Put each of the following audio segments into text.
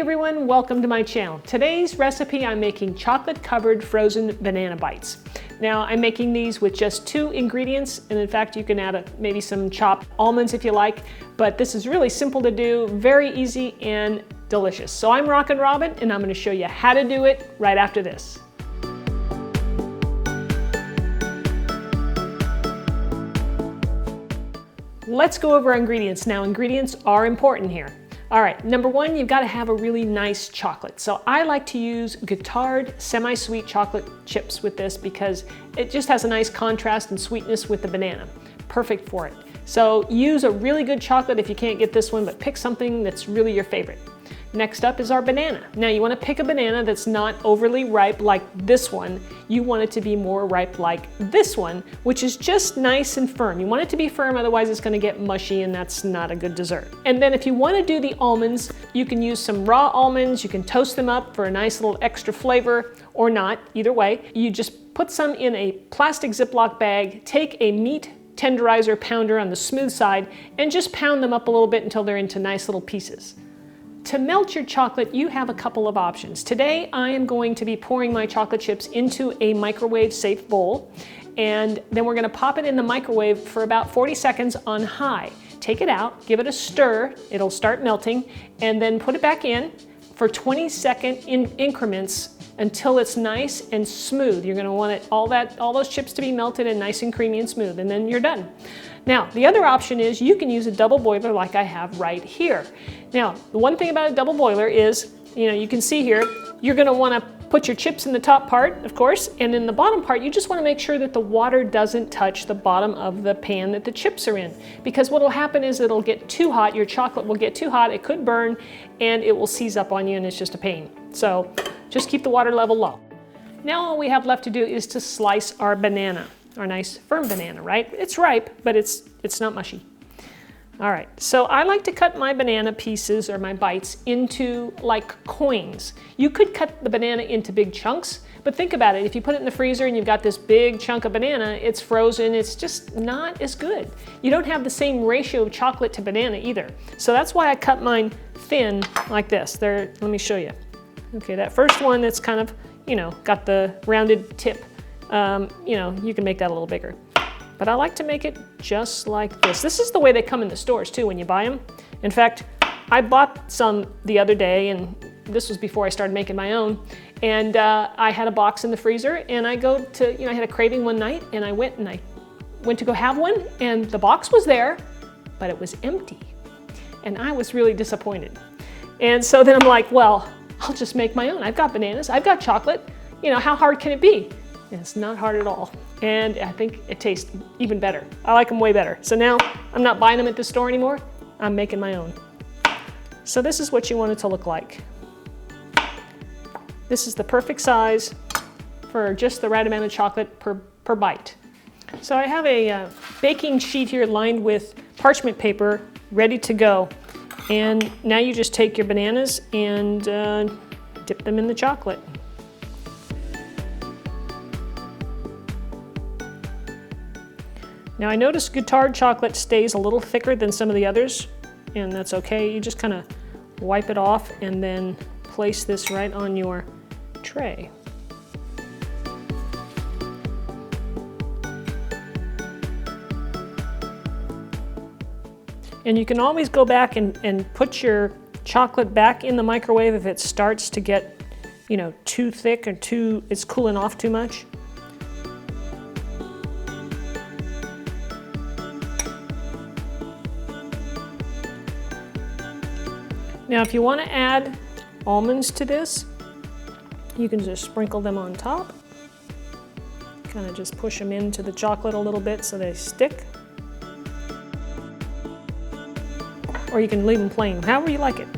Hey everyone, welcome to my channel. Today's recipe, I'm making chocolate covered frozen banana bites. Now I'm making these with just 2 ingredients, and in fact you can add maybe some chopped almonds if you like, but this is really simple to do, very easy and delicious. So I'm Rockin' Robin and I'm going to show you how to do it right after this. Let's go over our ingredients. Now ingredients are important here. All right, number 1, you've got to have a really nice chocolate. So I like to use Guittard semi-sweet chocolate chips with this because it just has a nice contrast and sweetness with the banana. Perfect for it. So use a really good chocolate if you can't get this one, but pick something that's really your favorite. Next up is our banana. Now you want to pick a banana that's not overly ripe like this one. You want it to be more ripe like this one, which is just nice and firm. You want it to be firm, otherwise it's going to get mushy and that's not a good dessert. And then if you want to do the almonds, you can use some raw almonds. You can toast them up for a nice little extra flavor or not, either way. You just put some in a plastic Ziploc bag, take a meat tenderizer pounder on the smooth side and just pound them up a little bit until they're into nice little pieces. To melt your chocolate, you have a couple of options. Today, I am going to be pouring my chocolate chips into a microwave-safe bowl, and then we're going to pop it in the microwave for about 40 seconds on high. Take it out, give it a stir, it'll start melting, and then put it back in for 20-second increments until it's nice and smooth. You're going to want all those chips to be melted and nice and creamy and smooth, and then you're done. Now, the other option is you can use a double boiler like I have right here. Now, the one thing about a double boiler is, you can see here, you're going to want to put your chips in the top part, of course, and in the bottom part, you just want to make sure that the water doesn't touch the bottom of the pan that the chips are in. Because what will happen is it'll get too hot, your chocolate will get too hot, it could burn, and it will seize up on you, and it's just a pain. So just keep the water level low. Now all we have left to do is to slice our banana. Our nice firm banana, right? It's ripe, but it's not mushy. All right, so I like to cut my banana pieces or my bites into like coins. You could cut the banana into big chunks, but think about it. If you put it in the freezer and you've got this big chunk of banana, it's frozen, it's just not as good. You don't have the same ratio of chocolate to banana either. So that's why I cut mine thin like this. Let me show you. Okay, that first one that's kind of, got the rounded tip. You can make that a little bigger. But I like to make it just like this. This is the way they come in the stores too when you buy them. In fact, I bought some the other day, and this was before I started making my own. And I had a box in the freezer, and I had a craving one night, and I went to go have one, and the box was there, but it was empty. And I was really disappointed. And so then I'm like, well, I'll just make my own. I've got bananas, I've got chocolate. How hard can it be? And it's not hard at all. And I think it tastes even better. I like them way better. So now I'm not buying them at the store anymore. I'm making my own. So this is what you want it to look like. This is the perfect size for just the right amount of chocolate per bite. So I have a baking sheet here lined with parchment paper ready to go. And now you just take your bananas and dip them in the chocolate. Now I notice Guittard chocolate stays a little thicker than some of the others, and that's okay. You just kind of wipe it off and then place this right on your tray. And you can always go back and put your chocolate back in the microwave if it starts to get, too thick or it's cooling off too much. Now, if you want to add almonds to this, you can just sprinkle them on top. Kind of just push them into the chocolate a little bit so they stick. Or you can leave them plain, however you like it.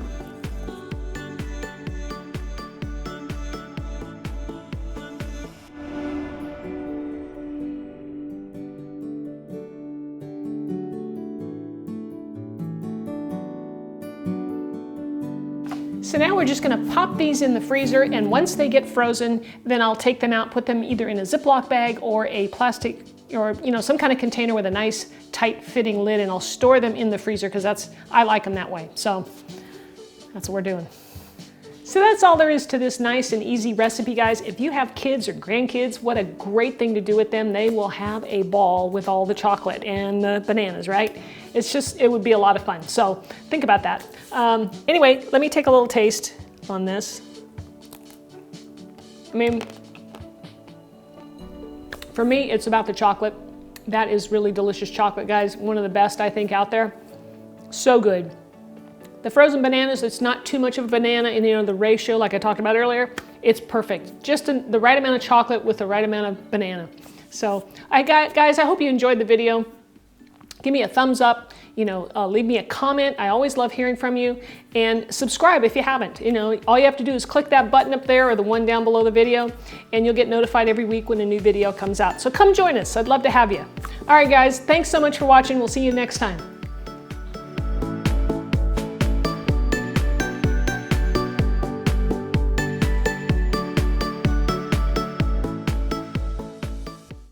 So now we're just going to pop these in the freezer, and once they get frozen, then I'll take them out, put them either in a Ziploc bag or a plastic or some kind of container with a nice tight fitting lid, and I'll store them in the freezer because I like them that way. So that's what we're doing. So that's all there is to this nice and easy recipe, guys. If you have kids or grandkids, what a great thing to do with them. They will have a ball with all the chocolate and the bananas, right? It would be a lot of fun. So think about that. Anyway, let me take a little taste on this. I mean, for me, it's about the chocolate. That is really delicious chocolate, guys. One of the best, I think, out there. So good. The frozen bananas, it's not too much of a banana in, you know, the ratio like I talked about earlier. It's perfect. Just the right amount of chocolate with the right amount of banana. So, guys, I hope you enjoyed the video. Give me a thumbs up, you know, leave me a comment. I always love hearing from you. And subscribe if you haven't. You know, all you have to do is click that button up there or the one down below the video, and you'll get notified every week when a new video comes out. So come join us. I'd love to have you. All right, guys, thanks so much for watching. We'll see you next time.